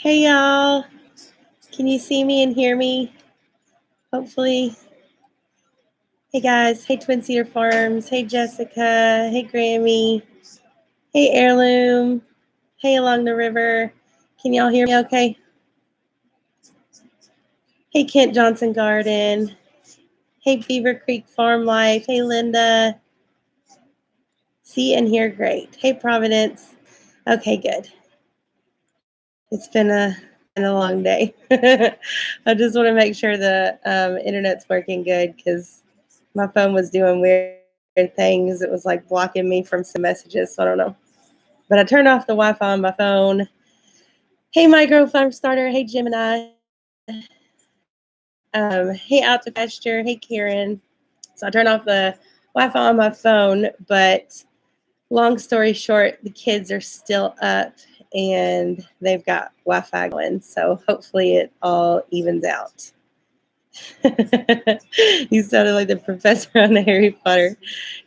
Hey y'all, can you see me and hear me? Hopefully. Hey guys, hey Twin Cedar Farms, hey Jessica, hey Grammy, hey Heirloom, hey Along the River. Can y'all hear me okay? Hey Kent Johnson Garden, hey Beaver Creek Farm Life, hey Linda. See and hear great. Hey Providence. Okay, good. It's been a long day. I just want to make sure the internet's working good because my phone was doing weird things. It was like blocking me from some messages, so I don't know. But I turned off the Wi-Fi on my phone. Hey, Micro Farm Starter. Hey, Gemini. Hey, Out to Pasture. Hey, Karen. So I turned off the Wi-Fi on my phone, but long story short, the kids are still up and they've got Wi-Fi going. So hopefully it all evens out. You sounded like the professor on the Harry Potter.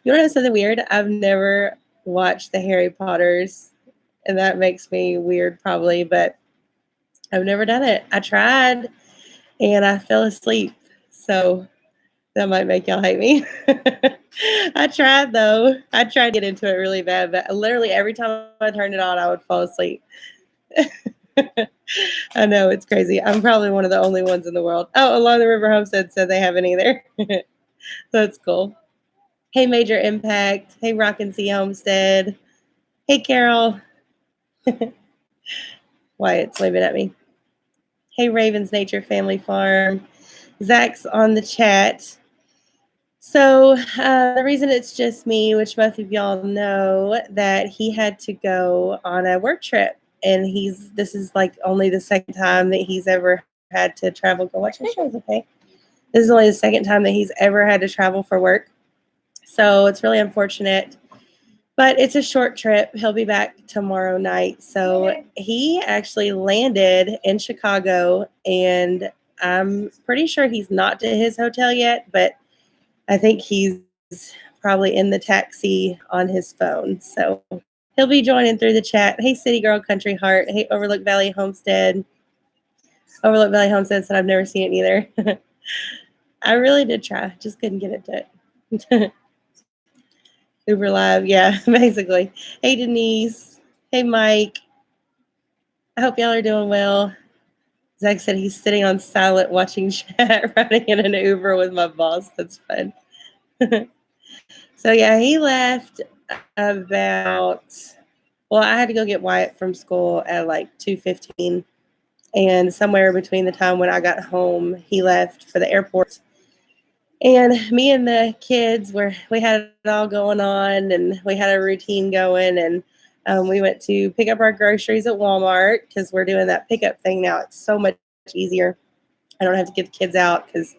You want to know something weird? I've never watched the Harry Potters, and that makes me weird probably, but I've never done it. I tried, and I fell asleep. So that might make y'all hate me. I tried, though. I tried to get into it really bad, but literally every time I turned it on, I would fall asleep. I know, it's crazy. I'm probably one of the only ones in the world. Oh, Along the River Homestead said they haven't either. That's cool. Hey, Major Impact. Hey, Rockin' Sea Homestead. Hey, Carol. Wyatt's waving at me. Hey, Ravens Nature Family Farm. Zach's on the chat. So the reason it's just me, which most of y'all know, that he had to go on a work trip. And this is like only the second time that he's ever had to travel. Go watch your shows, okay? This is only the second time that he's ever had to travel for work. So it's really unfortunate. But it's a short trip. He'll be back tomorrow night. So he actually landed in Chicago, and I'm pretty sure he's not to his hotel yet, but I think he's probably in the taxi on his phone. So he'll be joining through the chat. Hey, City Girl Country Heart. Hey, Overlook Valley Homestead. Overlook Valley Homestead said I've never seen it either. I really did try. Just couldn't get into it. Uber Live, yeah, basically. Hey, Denise. Hey, Mike. I hope y'all are doing well. Zach said he's sitting on silent watching chat, riding in an Uber with my boss. That's fun. So, yeah, he left about, well, I had to go get Wyatt from school at like 2:15. And somewhere between the time when I got home, he left for the airport. And me and the kids we had it all going on, and we had a routine going, and we went to pick up our groceries at Walmart because we're doing that pickup thing now. It's so much easier. I don't have to get the kids out because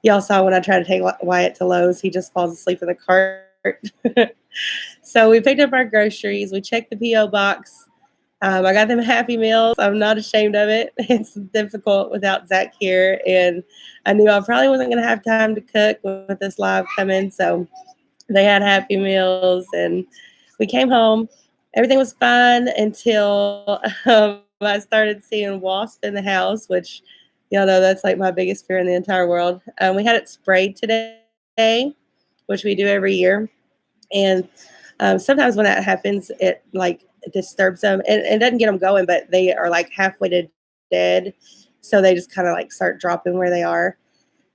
y'all saw when I tried to take Wyatt to Lowe's, he just falls asleep in the cart. So we picked up our groceries. We checked the P.O. box. I got them Happy Meals. I'm not ashamed of it. It's difficult without Zach here, and I knew I probably wasn't going to have time to cook with this live coming, so they had Happy Meals, and we came home. Everything was fine until I started seeing wasp in the house, which y'all know that's like my biggest fear in the entire world. We had it sprayed today, which we do every year, and sometimes when that happens, it like disturbs them. It doesn't get them going, but they are like halfway to dead. So they just kind of like start dropping where they are.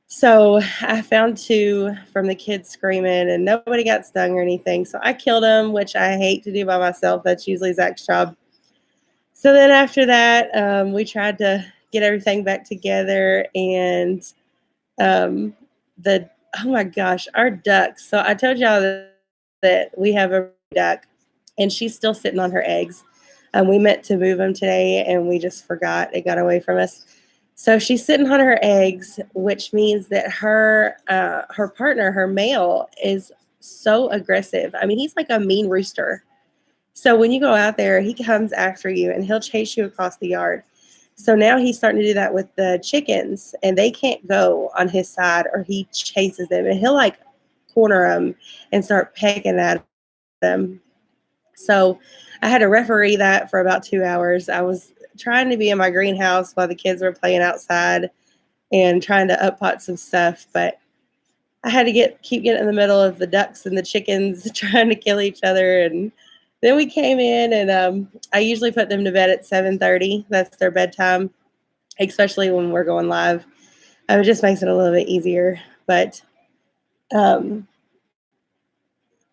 So I found two from the kids screaming, and nobody got stung or anything. So I killed them, which I hate to do by myself. That's usually Zach's job. So then after that, we tried to get everything back together, and the oh my gosh, our ducks. So I told y'all that we have a duck, and she's still sitting on her eggs. We meant to move them today, and we just forgot. It got away from us. So she's sitting on her eggs, which means that her partner, her male, is so aggressive. I mean, he's like a mean rooster. So when you go out there, he comes after you, and he'll chase you across the yard. So now he's starting to do that with the chickens, and they can't go on his side, or he chases them, and he'll like corner them and start pecking at them. So I had to referee that for about 2 hours. I was trying to be in my greenhouse while the kids were playing outside and trying to up pot some stuff, but I had to keep getting in the middle of the ducks and the chickens trying to kill each other. And then we came in, and I usually put them to bed at 7:30. That's their bedtime, especially when we're going live. It just makes it a little bit easier. But um,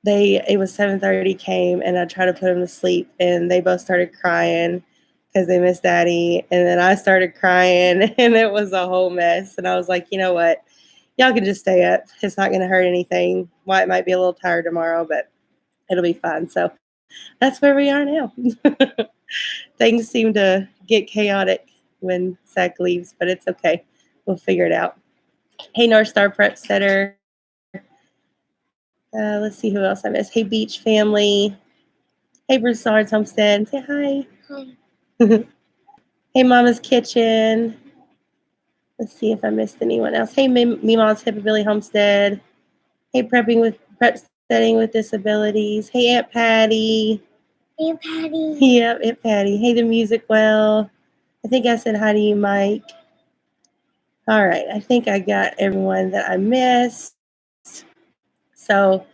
it was 7:30 came, and I tried to put them to sleep, and they both started crying because they missed daddy. And then I started crying, and it was a whole mess. And I was like, you know what? Y'all can just stay up. It's not going to hurt anything. Wyatt might be a little tired tomorrow, but it'll be fine. So that's where we are now. Things seem to get chaotic when Zach leaves, but it's okay. We'll figure it out. Hey, North Star Prep Setter. Let's see who else I missed. Hey, Beach Family. Hey, Broussard's Homestead. Say hi. Hi. Hey, Mama's Kitchen. Let's see if I missed anyone else. Hey, Meemaw's Hippobilly Homestead. Hey, Prep Setting with Disabilities. Hey, Aunt Patty. Aunt Patty. Yep, Aunt Patty. Hey, the Music Well. I think I said hi to you, Mike. All right, I think I got everyone that I missed. So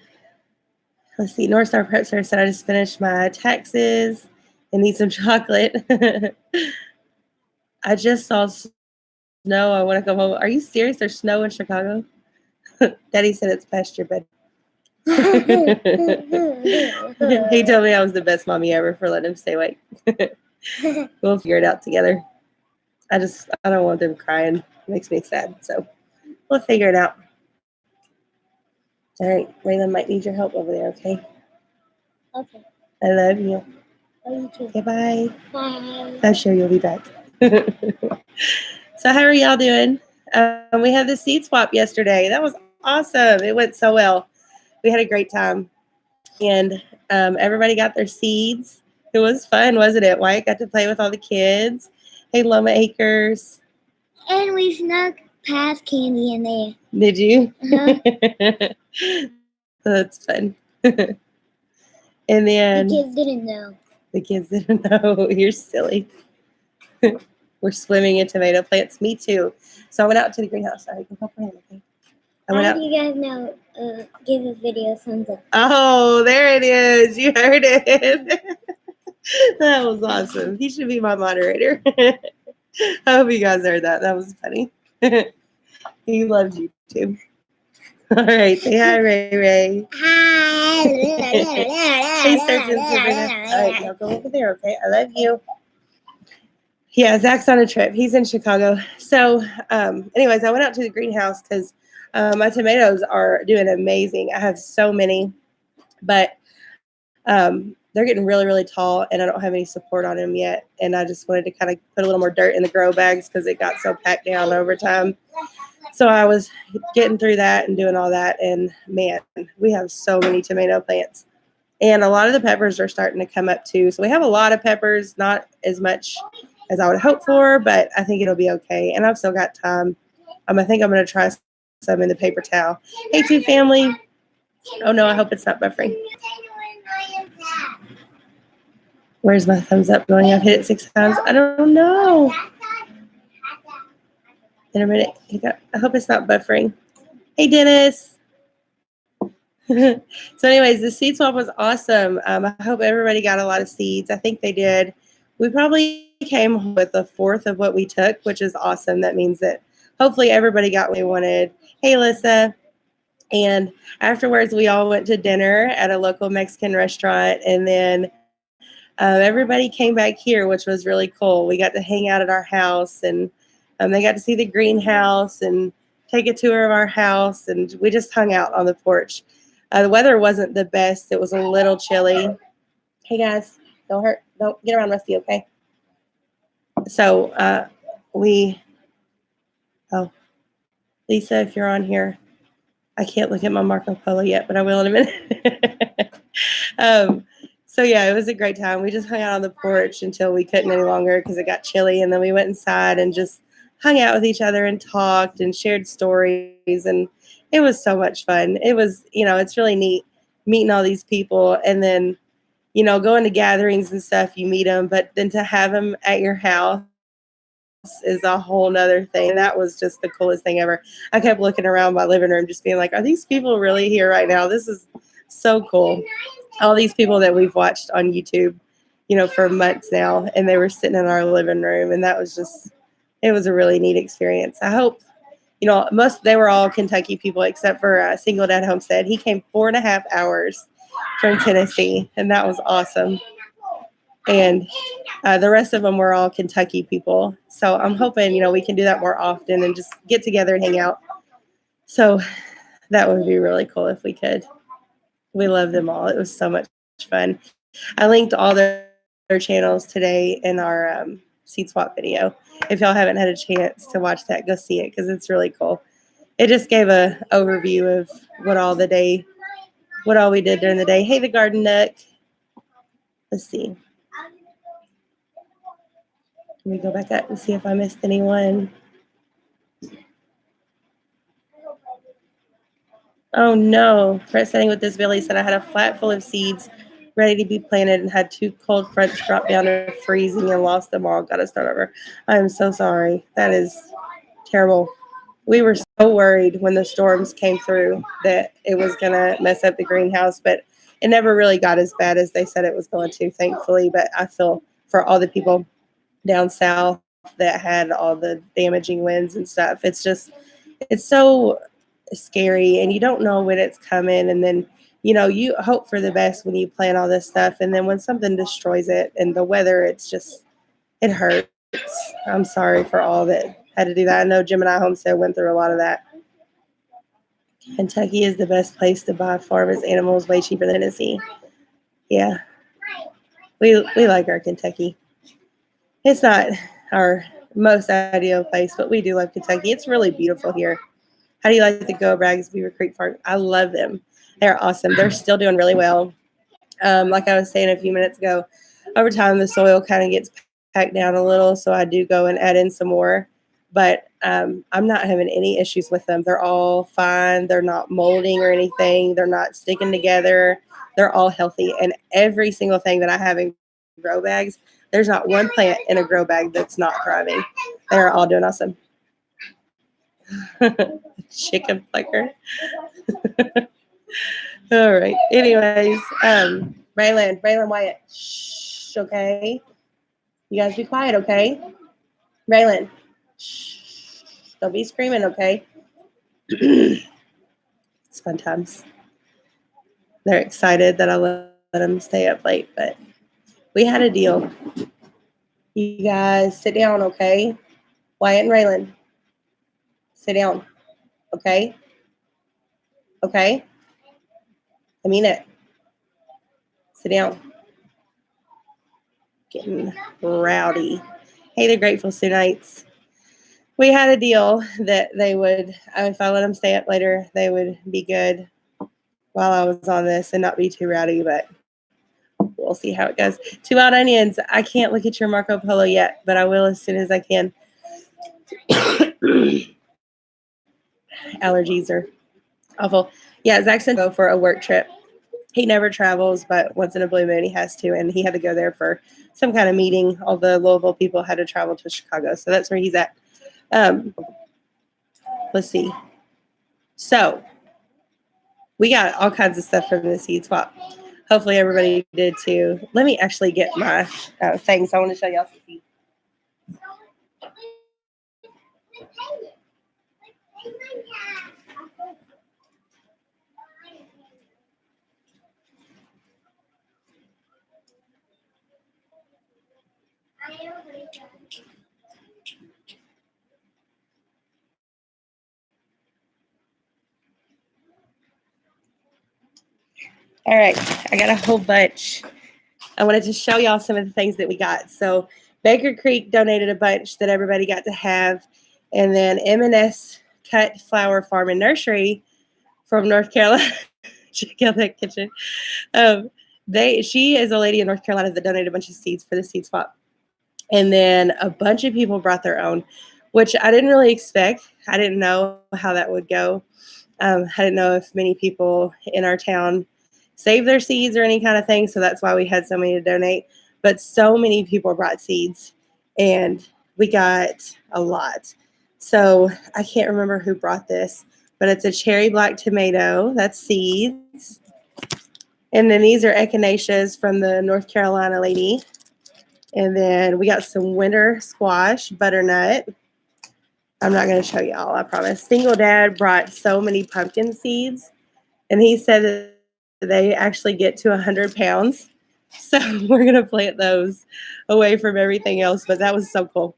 let's see. North Star Prep Center said I just finished my taxes and need some chocolate. I just saw snow. I want to come home. Are you serious? There's snow in Chicago? Daddy said it's past your bed. He told me I was the best mommy ever for letting him stay awake. We'll figure it out together. I don't want them crying. It makes me sad. So we'll figure it out. All right. Raylan might need your help over there, okay? Okay. I love you. Love you too. Okay, bye. Bye. I'm sure you'll be back. So how are y'all doing? We had the seed swap yesterday. That was awesome. It went so well. We had a great time. And everybody got their seeds. It was fun, wasn't it? Wyatt got to play with all the kids. Hey, Loma Acres. And we snuck past candy in there. Did you? Uh-huh. That's fun. And then... The kids didn't know. The kids didn't know. You're silly. We're swimming in tomato plants. Me too. So I went out to the greenhouse. Sorry, go help my hand, okay? How do you guys know? Give this video a thumbs up. Oh, there it is. You heard it. That was awesome. He should be my moderator. I hope you guys heard that. That was funny. He loves YouTube. All right. Say hi, Ray Ray. Hi. He starts in super nice. All right. Now go over there, okay? I love you. Yeah, Zach's on a trip. He's in Chicago. So anyways, I went out to the greenhouse because my tomatoes are doing amazing. I have so many, but they're getting really, really tall, and I don't have any support on them yet. And I just wanted to kind of put a little more dirt in the grow bags because it got so packed down over time. So I was getting through that and doing all that. And man, we have so many tomato plants. And a lot of the peppers are starting to come up too. So we have a lot of peppers, not as much as I would hope for, but I think it'll be okay. And I've still got time. I think I'm going to try some in the paper towel. Hey, two family. Oh no, I hope it's not buffering. Where's my thumbs up going? I've hit it 6 times. I don't know. In a minute. I hope it's not buffering. Hey, Dennis. So anyways, the seed swap was awesome. I hope everybody got a lot of seeds. I think they did. We probably came with a fourth of what we took, which is awesome. That means that hopefully everybody got what they wanted. Hey, Alyssa. And afterwards, we all went to dinner at a local Mexican restaurant. And then everybody came back here, which was really cool. We got to hang out at our house, and they got to see the greenhouse and take a tour of our house. And we just hung out on the porch. The weather wasn't the best. It was a little chilly. Hey, guys, don't get around Rusty, okay? So Lisa, if you're on here, I can't look at my Marco Polo yet, but I will in a minute. So yeah, it was a great time. We just hung out on the porch until we couldn't any longer because it got chilly. And then we went inside and just hung out with each other and talked and shared stories. And it was so much fun. It was, it's really neat meeting all these people. And then, going to gatherings and stuff, you meet them, but then to have them at your house is a whole nother thing. And that was just the coolest thing ever. I kept looking around my living room, just being like, are these people really here right now? This is so cool. All these people that we've watched on YouTube, for months now, and they were sitting in our living room. And it was a really neat experience. I hope, they were all Kentucky people except for Single Dad Homestead. He came 4.5 hours from Tennessee, and that was awesome. And the rest of them were all Kentucky people. So I'm hoping, we can do that more often and just get together and hang out. So that would be really cool if we could. We love them all. It was so much fun. I linked all their channels today in our seed swap video. If y'all haven't had a chance to watch that, go see it because it's really cool. It just gave a overview of what all we did during the day. Hey, the garden nook. Let's see. Let me go back up and see if I missed anyone. Oh no, Brett setting with this Billy said I had a flat full of seeds ready to be planted and had 2 cold fronts drop down to freezing and lost them all. Got to start over. I am so sorry. That is terrible. We were so worried when the storms came through that it was going to mess up the greenhouse, but it never really got as bad as they said it was going to, thankfully. But I feel for all the people down south that had all the damaging winds and stuff. It's so scary, and you don't know when it's coming. And then, you hope for the best when you plan all this stuff. And then when something destroys it and the weather, it hurts. I'm sorry for all that had to do that. I know Gemini Homestead went through a lot of that. Kentucky is the best place to buy farmers animals, way cheaper than Tennessee. Yeah. We like our Kentucky. It's not our most ideal place, but we do love Kentucky. It's really beautiful here. How do you like the Go Brags Beaver Creek Farm? I love them. They're awesome. They're still doing really well. Like I was saying a few minutes ago, over time the soil kind of gets packed down a little, so I do go and add in some more. But I'm not having any issues with them. They're all fine. They're not molding or anything. They're not sticking together. They're all healthy. And every single thing that I have in grow bags, there's not one plant in a grow bag that's not thriving. They're all doing awesome. Chicken plucker. All right. Anyways, Braylon Wyatt. Shh, okay. You guys be quiet, okay? Braylon. Shh. Don't be screaming, okay? It's fun times. They're excited that I let them stay up late, but we had a deal. You guys sit down, okay? Wyatt and Raylan. Sit down. Okay? Okay? I mean it. Sit down. Getting rowdy. Hey, the Grateful Soonites. We had a deal that they would, if I let them stay up later, they would be good while I was on this and not be too rowdy, but we'll see how it goes. 2 Wild Onions. I can't look at your Marco Polo yet, but I will as soon as I can. Allergies are awful. Yeah, Zach's going to go for a work trip. He never travels, but once in a blue moon he has to, and he had to go there for some kind of meeting. All the Louisville people had to travel to Chicago, so that's where he's at. Let's see. So we got all kinds of stuff from the seed swap. Hopefully everybody did too. Let me actually get my things. I want to show y'all some seeds. All right, I got a whole bunch. I wanted to show y'all some of the things that we got. So Baker Creek donated a bunch that everybody got to have. And then M&S Cut Flower Farm and Nursery from North Carolina. Check out that kitchen. She is a lady in North Carolina that donated a bunch of seeds for the seed swap. And then a bunch of people brought their own, which I didn't really expect. I didn't know how that would go. I didn't know if many people in our town save their seeds or any kind of thing. So that's why we had so many to donate. But so many people brought seeds, and we got a lot. So I can't remember who brought this, but it's a cherry black tomato. That's seeds. And then these are echinaceas from the North Carolina lady. And then we got some winter squash, butternut. I'm not going to show y'all, I promise. Single Dad brought so many pumpkin seeds, and he said that they actually get to 100 pounds. So we're going to plant those away from everything else, but that was so cool.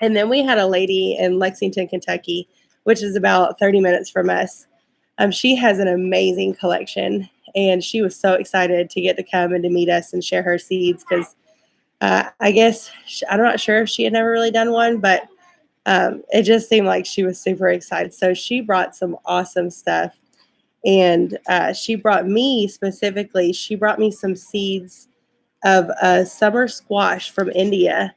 And then we had a lady in Lexington, Kentucky, which is about 30 minutes from us. She has an amazing collection, and she was so excited to get to come and to meet us and share her seeds because I guess I'm not sure if she had never really done one, but it just seemed like she was super excited. So she brought some awesome stuff. And she brought me specifically, she brought me some seeds of a summer squash from India.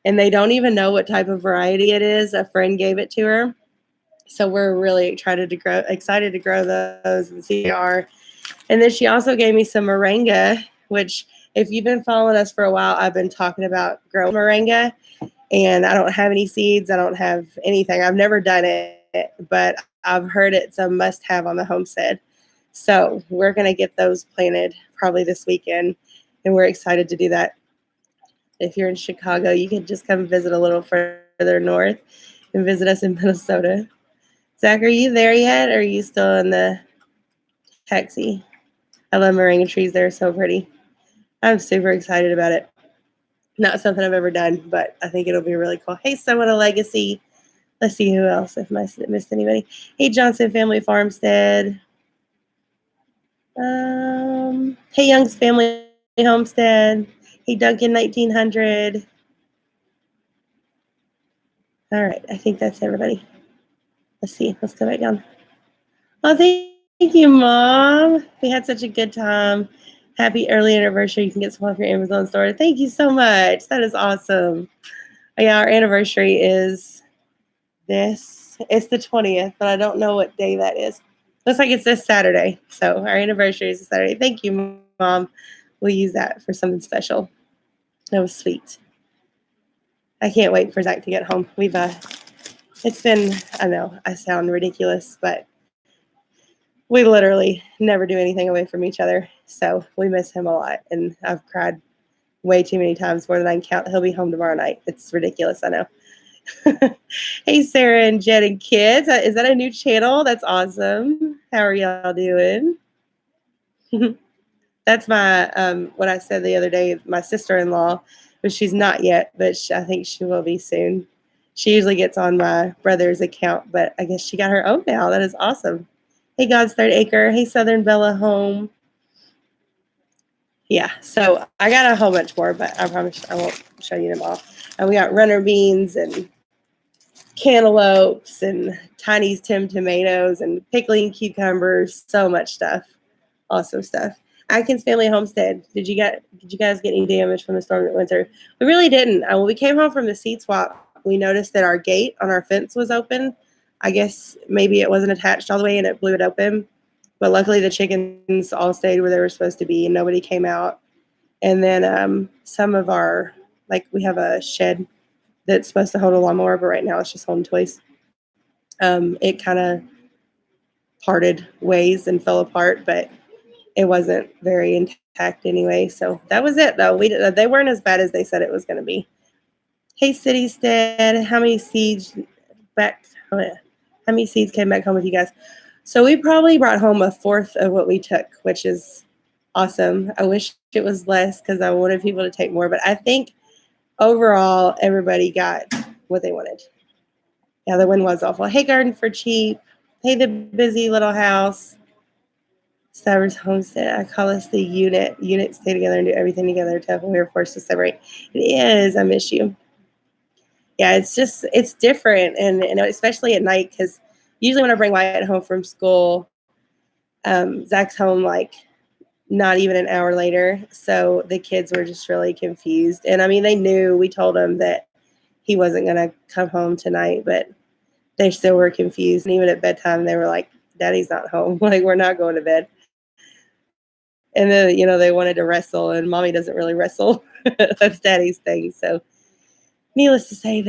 And they don't even know what type of variety it is. A friend gave it to her. So we're really excited to grow those and see how they are. And then she also gave me some moringa, which if you've been following us for a while, I've been talking about growing moringa. And I don't have any seeds. I don't have anything. I've never done it, but I've heard it's a must have on the homestead. So we're going to get those planted probably this weekend. And we're excited to do that. If you're in Chicago, you can just come visit a little further north and visit us in Minnesota. Zach, are you there yet? Or are you still in the taxi? I love moringa trees. They're so pretty. I'm super excited about it. Not something I've ever done, but I think it'll be really cool. Hey, Someone a Legacy. Let's see who else, if I missed anybody. Hey, Johnson Family Farmstead. Hey, Young's Family Homestead. Hey, Duncan 1900. All right, I think that's everybody. Let's see. Let's go back down. Oh, thank you, Mom. We had such a good time. Happy early anniversary. You can get some off your Amazon store. Thank you so much. That is awesome. Yeah, our anniversary is it's the 20th, but I don't know what day that is. Looks like it's this Saturday. So our anniversary is this Saturday. Thank you, Mom. We'll use that for something special. That was sweet. I can't wait for Zach to get home. It's been, I know I sound ridiculous, but we literally never do anything away from each other. So we miss him a lot. And I've cried way too many times, more than I can count. He'll be home tomorrow night. It's ridiculous, I know. Hey, Sarah and Jen and kids. Is that a new channel? That's awesome. How are y'all doing? That's my, what I said the other day, my sister-in-law, but she's not yet, but I think she will be soon. She usually gets on my brother's account, but I guess she got her own now. That is awesome. Hey, God's Third Acre. Hey, Southern Bella Home. Yeah, so I got a whole bunch more, but I promise I won't show you them all. And we got runner beans and cantaloupes and Tiny's Tim tomatoes and pickling cucumbers, so much stuff. Awesome stuff. Atkins Family Homestead. Did you guys get any damage from the storm that winter? We really didn't. When we came home from the seed swap, we noticed that our gate on our fence was open. I guess maybe it wasn't attached all the way and it blew it open. But luckily the chickens all stayed where they were supposed to be and nobody came out. And then some of our, like we have a shed that's supposed to hold a lawnmower, but right now it's just holding toys. It kind of parted ways and fell apart, but it wasn't very intact anyway. So that was it, though. They weren't as bad as they said it was going to be. Hey, City Stead, how many seeds came back home with you guys? So we probably brought home a fourth of what we took, which is awesome. I wish it was less because I wanted people to take more, but I think overall everybody got what they wanted. Yeah, the wind was awful. Hey, Garden for Cheap. Hey, the busy little house. Stivers Homestead. I call us the unit. Units stay together and do everything together. Tough when we were forced to separate. It is. I miss you. Yeah, it's different, and especially at night because usually when I bring Wyatt home from school, Zach's home like not even an hour later. So the kids were just really confused, and I mean they knew. We told them that he wasn't going to come home tonight, but they still were confused. And even at bedtime, they were like, "Daddy's not home. Like we're not going to bed." And then, they wanted to wrestle, and mommy doesn't really wrestle. That's daddy's thing. So needless to say,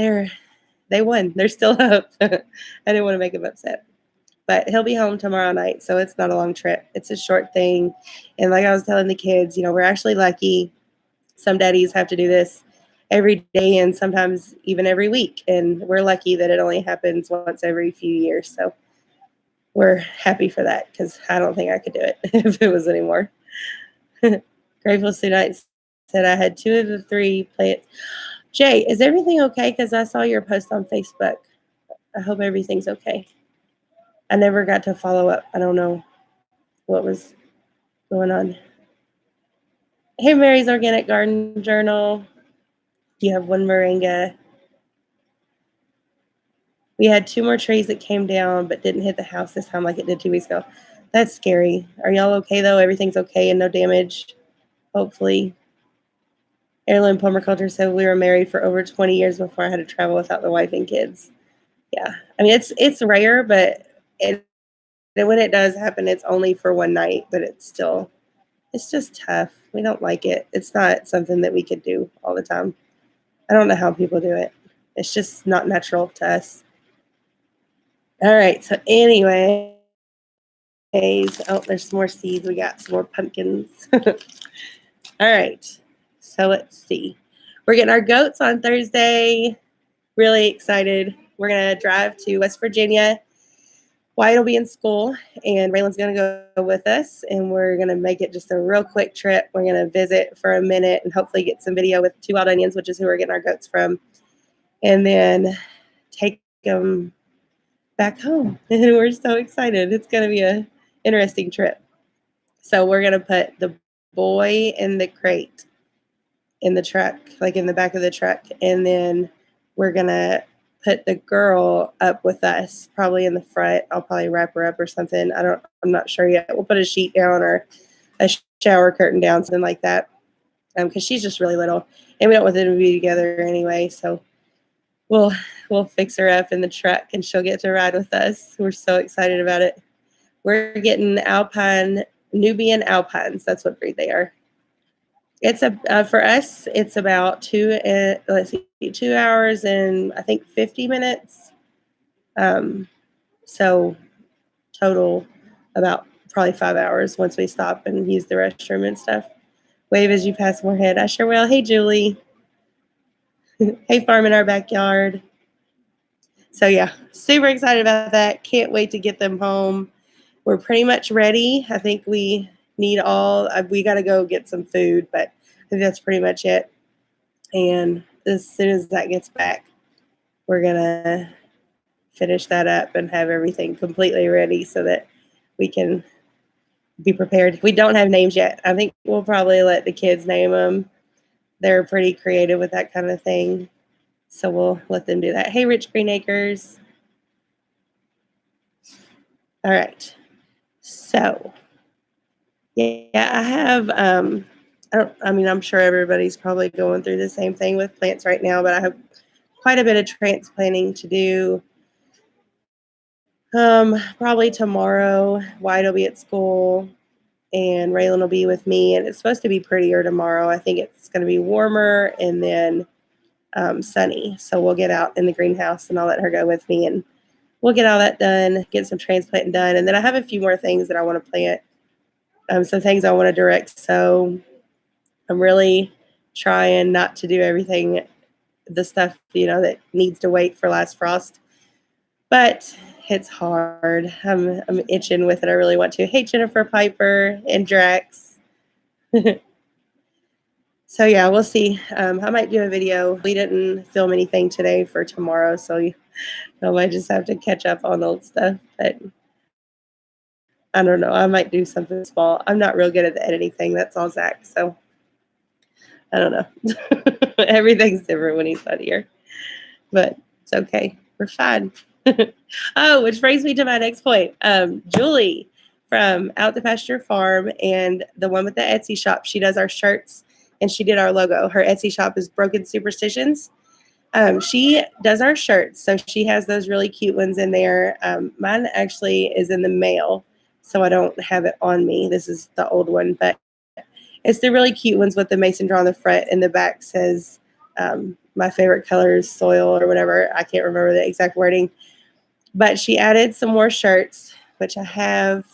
they won. They're still up. I didn't want to make him upset. But he'll be home tomorrow night, so it's not a long trip. It's a short thing. And like I was telling the kids, we're actually lucky. Some daddies have to do this every day and sometimes even every week. And we're lucky that it only happens once every few years. So we're happy for that because I don't think I could do it if it was anymore. Grateful Tonight said I had 2 of the 3 plants. Jay, is everything okay? Because I saw your post on Facebook. I hope everything's okay. I never got to follow up. I don't know what was going on. Hey, Mary's Organic Garden Journal. You have 1 moringa. We had 2 more trees that came down but didn't hit the house this time like it did 2 weeks ago. That's scary. Are y'all okay, though? Everything's okay and no damage, hopefully. Heirloom Permaculture said we were married for over 20 years before I had to travel without the wife and kids. Yeah. I mean, it's rare, but when it does happen, it's only for one night, but it's just tough. We don't like it. It's not something that we could do all the time. I don't know how people do it. It's just not natural to us. All right. So anyway, there's some more seeds. We got some more pumpkins. All right. So let's see. We're getting our goats on Thursday. Really excited. We're going to drive to West Virginia. Wyatt will be in school, and Raylan's going to go with us, and we're going to make it just a real quick trip. We're going to visit for a minute and hopefully get some video with 2 Wild Onions, which is who we're getting our goats from, and then take them back home. And we're so excited. It's going to be an interesting trip. So we're going to put the boy in the crate in the truck, like in the back of the truck, and then we're going to put the girl up with us, probably in the front. I'll probably wrap her up or something. I'm not sure yet. We'll put a sheet down or a shower curtain down, something like that, because she's just really little, and we don't want them to be together anyway. So we'll fix her up in the truck, and she'll get to ride with us. We're so excited about it. We're getting Nubian Alpines. That's what breed they are. It's for us, it's about 2 hours and I think 50 minutes. So total about probably 5 hours once we stop and use the restroom and stuff. Wave as you pass more head. I sure will. Hey, Julie. Hey, farm in our backyard. So yeah, super excited about that. Can't wait to get them home. We're pretty much ready. I think we need we got to go get some food, but I think that's pretty much it. And as soon as that gets back, we're going to finish that up and have everything completely ready so that we can be prepared. We don't have names yet. I think we'll probably let the kids name them. They're pretty creative with that kind of thing. So we'll let them do that. Hey, Rich Greenacres. All right. So, yeah, I have, I'm sure everybody's probably going through the same thing with plants right now, but I have quite a bit of transplanting to do. Probably tomorrow. Wyatt will be at school, and Raylan will be with me, and it's supposed to be prettier tomorrow. I think it's going to be warmer and then sunny. So we'll get out in the greenhouse, and I'll let her go with me, and we'll get all that done, get some transplanting done, and then I have a few more things that I want to plant. Some things I want to direct. So I'm really trying not to do everything, the stuff, that needs to wait for last frost. But it's hard. I'm itching with it. I really want to. Hey, Jennifer Piper and Drax. So yeah, we'll see. I might do a video. We didn't film anything today for tomorrow, so I might just have to catch up on old stuff. But I don't know. I might do something small. I'm not real good at the editing thing. That's all Zach. So I don't know. Everything's different when he's not here. But it's okay. We're fine. Oh, which brings me to my next point. Julie from Out the Pasture Farm and the one with the Etsy shop, she does our shirts and she did our logo. Her Etsy shop is Broken Superstitions. She does our shirts, so she has those really cute ones in there. Mine actually is in the mail, so I don't have it on me. This is the old one, but It's the really cute ones with the mason jar on the front, and the back says my favorite color is soil or whatever. I can't remember the exact wording. But she added some more shirts, which I have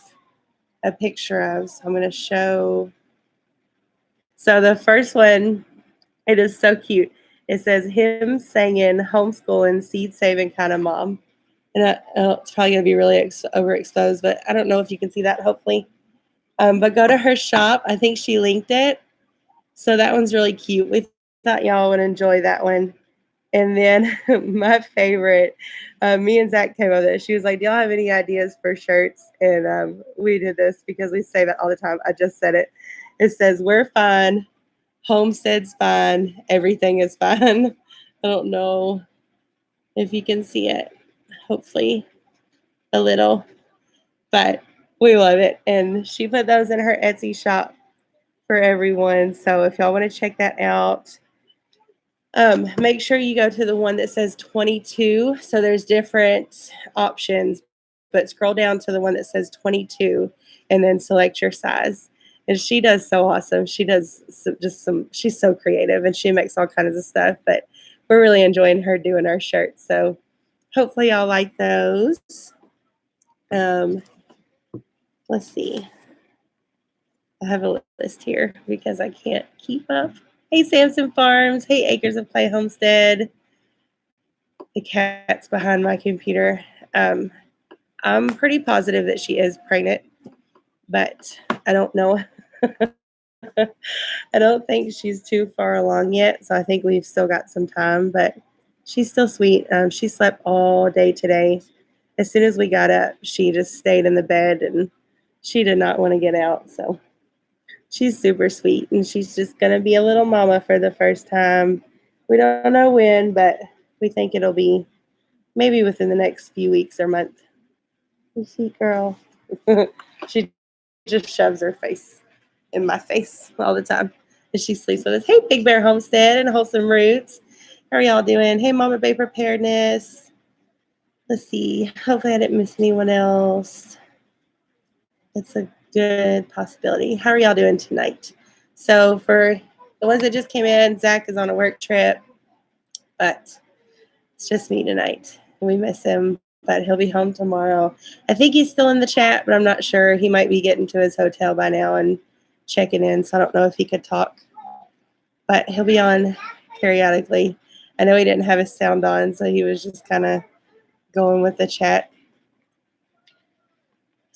a picture of. So I'm going to show. So the first one, it is so cute. It says, him singing, homeschooling, seed saving kind of mom. And it's probably going to be really overexposed, but I don't know if you can see that, hopefully. But go to her shop. I think she linked it. So that one's really cute. We thought y'all would enjoy that one. And then my favorite, me and Zach came up with it. She was like, do y'all have any ideas for shirts? And we did this because we say that all the time. I just said it. It says, we're fine. Homestead's fine. Everything is fine. I don't know if you can see it. Hopefully a little. But we love it. And she put those in her Etsy shop for everyone. So if y'all want to check that out, make sure you go to the one that says 22. So there's different options, but scroll down to the one that says 22 and then select your size. And she does so awesome. She does she's so creative and she makes all kinds of stuff, but we're really enjoying her doing our shirts. So hopefully y'all like those. Let's see. I have a list here because I can't keep up. Hey, Samson Farms. Hey, Acres of Clay Homestead. The cat's behind my computer. I'm pretty positive that she is pregnant, but I don't know. I don't think she's too far along yet, so I think we've still got some time, but she's still sweet. She slept all day today. As soon as we got up, she just stayed in the bed, and she did not want to get out, so she's super sweet, and she's just going to be a little mama for the first time. We don't know when, but we think it'll be maybe within the next few weeks or month. You see, girl. She just shoves her face in my face all the time. And she sleeps with us. Hey, Big Bear Homestead and Wholesome Roots. How are y'all doing? Hey, Mama Bay Preparedness. Let's see. Hopefully I didn't miss anyone else. It's a good possibility. How are y'all doing tonight? So for the ones that just came in, Zach is on a work trip, but it's just me tonight. We miss him, but he'll be home tomorrow. I think he's still in the chat, but I'm not sure. He might be getting to his hotel by now and checking in, so I don't know if he could talk. But he'll be on periodically. I know he didn't have his sound on, so he was just kind of going with the chat.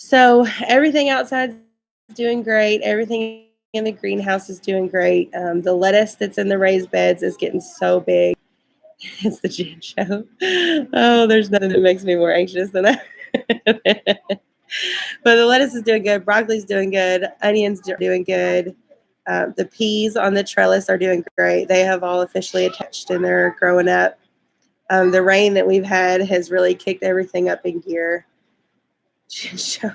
So everything outside is doing great. Everything in the greenhouse is doing great. The lettuce that's in the raised beds is getting so big. It's the Jan show. Oh, there's nothing that makes me more anxious than that. But the lettuce is doing good. Broccoli's doing good. Onions are doing good. The peas on the trellis are doing great. They have all officially attached and they're growing up. The rain that we've had has really kicked everything up in gear. Jan show.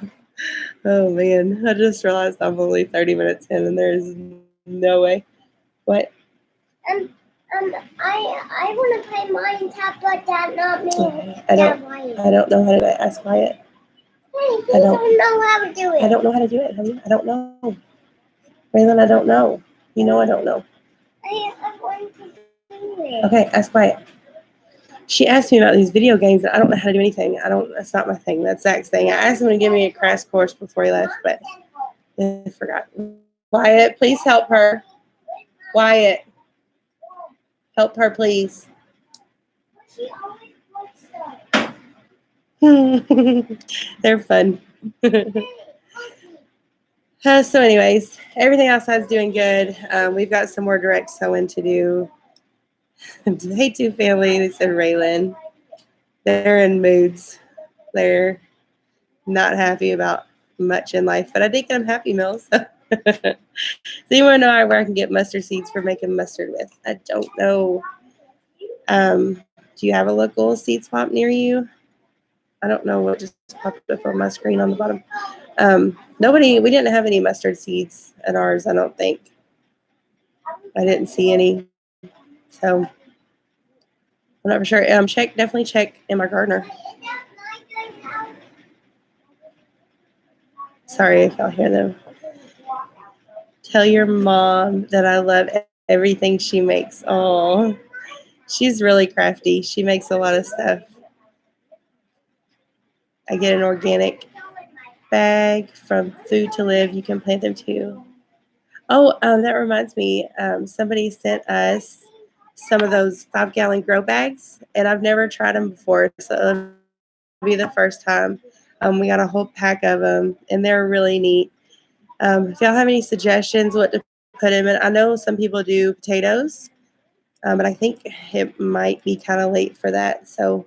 Oh, man. I just realized I'm only 30 minutes in and there's no way. What? I want to play Minecraft, but Dad, not me. I don't know how to do it. Ask Wyatt. Hey, he don't know how to do it. I don't know how to do it, honey. I don't know. Raylan, I don't know. You know I don't know. I'm going to do it. Okay, ask Wyatt. She asked me about these video games, and I don't know how to do anything. That's not my thing. That's Zach's thing. I asked him to give me a crash course before he left, but I forgot. Wyatt, please help her. Wyatt, help her, please. She always wants stuff. They're fun. So anyways, everything outside's doing good. We've got some more direct sewing to do. Hey, two family, they said Raylan. They're in moods. They're not happy about much in life, but I think I'm happy, Mills. So you want to know where I can get mustard seeds for making mustard with? I don't know. Do you have a local seed swap near you? I don't know what just popped up on my screen on the bottom. We didn't have any mustard seeds at ours, I don't think. I didn't see any. So I'm not for sure. Definitely check in my gardener. Sorry if y'all hear them. Tell your mom that I love everything she makes. Oh, she's really crafty. She makes a lot of stuff. I get an organic bag from Food to Live. You can plant them too. Oh, that reminds me. Somebody sent us some of those 5-gallon grow bags, and I've never tried them before, so it'll be the first time. We got a whole pack of them, and they're really neat. If y'all have any suggestions what to put in it, I know some people do potatoes, but I think it might be kind of late for that. So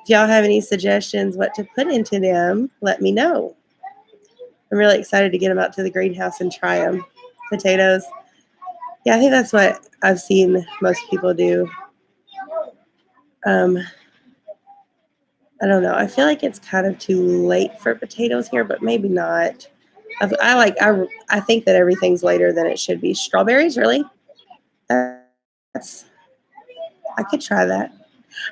if y'all have any suggestions what to put into them, let me know. I'm really excited to get them out to the greenhouse and try them. Potatoes. Yeah, I think that's what I've seen most people do. Um, I don't know. I feel like it's kind of too late for potatoes here, but maybe not. I think that everything's later than it should be. Strawberries, really? That's I could try that.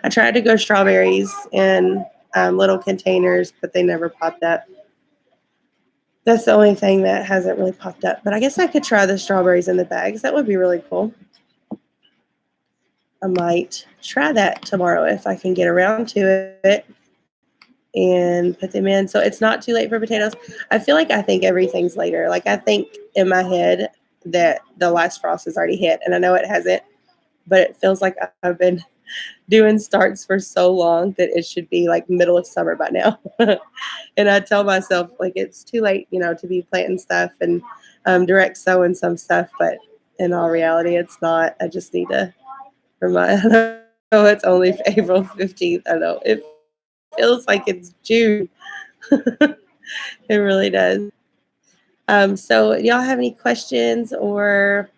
I tried to go strawberries in little containers, but they never popped up. That's the only thing that hasn't really popped up. But I guess I could try the strawberries in the bags. That would be really cool. I might try that tomorrow if I can get around to it and put them in. So it's not too late for potatoes. I think everything's later. Like I think in my head that the last frost has already hit, and I know it hasn't, but it feels like I've been doing starts for so long that it should be like middle of summer by now. And I tell myself like it's too late, to be planting stuff and direct sowing some stuff, but in all reality, it's not. I just need to remind. Oh, it's only April 15th. I know it feels like it's June. It really does. So, y'all have any questions or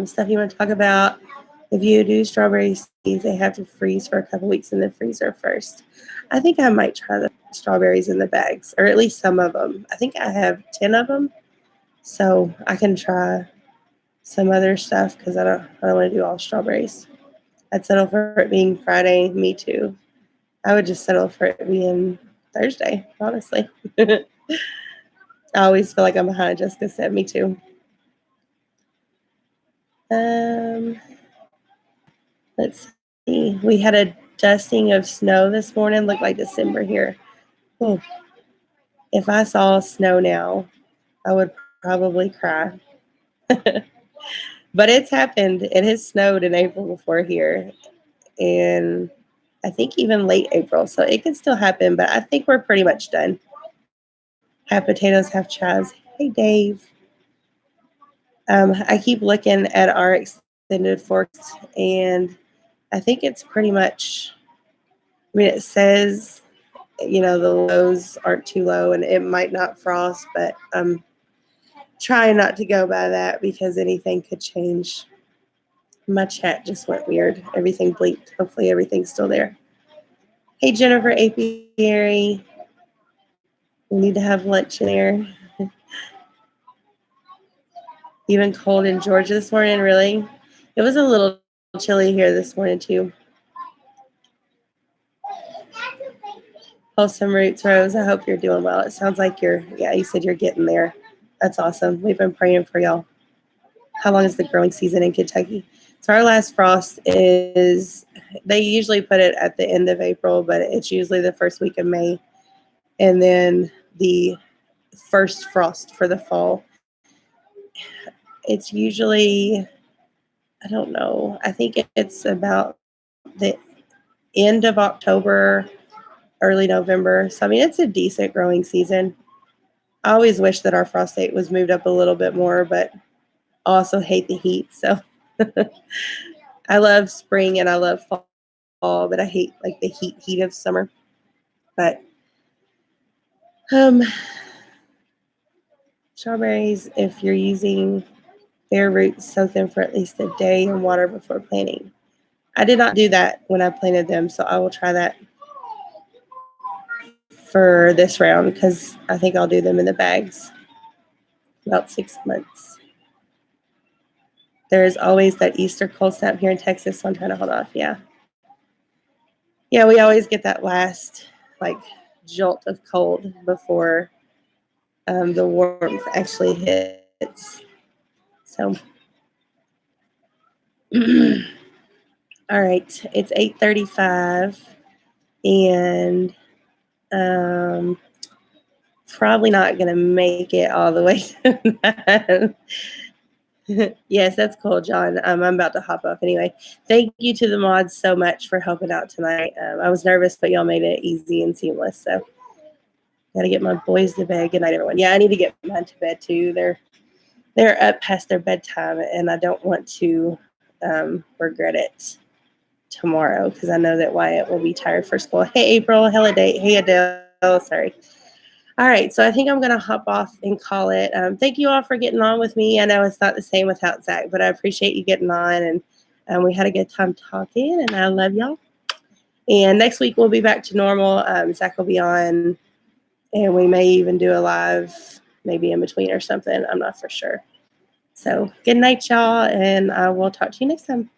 stuff you want to talk about? If you do strawberry seeds, they have to freeze for a couple weeks in the freezer first. I think I might try the strawberries in the bags, or at least some of them. I think I have 10 of them, so I can try some other stuff because I don't want to do all strawberries. I'd settle for it being Friday. Me too. I would just settle for it being Thursday, honestly. I always feel like I'm behind. Jessica said, me too. Let's see. We had a dusting of snow this morning. Looked like December here. Oh, if I saw snow now, I would probably cry. But it's happened. It has snowed in April before here. And I think even late April. So it could still happen, but I think we're pretty much done. Have potatoes, have chives. Hey, Dave. I keep looking at our extended forks, and I think it's pretty much, it says, the lows aren't too low, and it might not frost, but I'm trying not to go by that because anything could change. My chat just went weird. Everything blinked. Hopefully everything's still there. Hey, Jennifer Apiary. We need to have lunch in there. Even cold in Georgia this morning, really? It was a little chilly here this morning, too. Wholesome Roots, Rose. I hope you're doing well. It sounds like you said you're getting there. That's awesome. We've been praying for y'all. How long is the growing season in Kentucky? So our last frost they usually put it at the end of April, but it's usually the first week of May. And then the first frost for the fall. It's usually, I don't know, I think it's about the end of October, early November. So, I mean, it's a decent growing season. I always wish that our frost date was moved up a little bit more, but I also hate the heat. So I love spring and I love fall, but I hate like the heat of summer. But strawberries, if you're using bare roots, soak them for at least a day in water before planting. I did not do that when I planted them, so I will try that for this round because I think I'll do them in the bags. About 6 months. There's always that Easter cold snap here in Texas, so I'm trying to hold off. Yeah, we always get that last like jolt of cold before the warmth actually hits. So, all right, it's 8:35, and probably not gonna make it all the way to yes, that's cool, John. I'm about to hop off anyway. Thank you to the mods so much for helping out tonight. I was nervous, but y'all made it easy and seamless. So, gotta get my boys to bed. Good night, everyone. Yeah, I need to get mine to bed too. They're up past their bedtime, and I don't want to regret it tomorrow because I know that Wyatt will be tired for school. Hey, April. Hello, Date. Hey, Adele. Sorry. All right, so I think I'm going to hop off and call it. Thank you all for getting on with me. I know it's not the same without Zach, but I appreciate you getting on, and we had a good time talking, and I love y'all. And next week we'll be back to normal. Zach will be on, and we may even do a live maybe in between or something. I'm not for sure. So good night, y'all, and I will talk to you next time.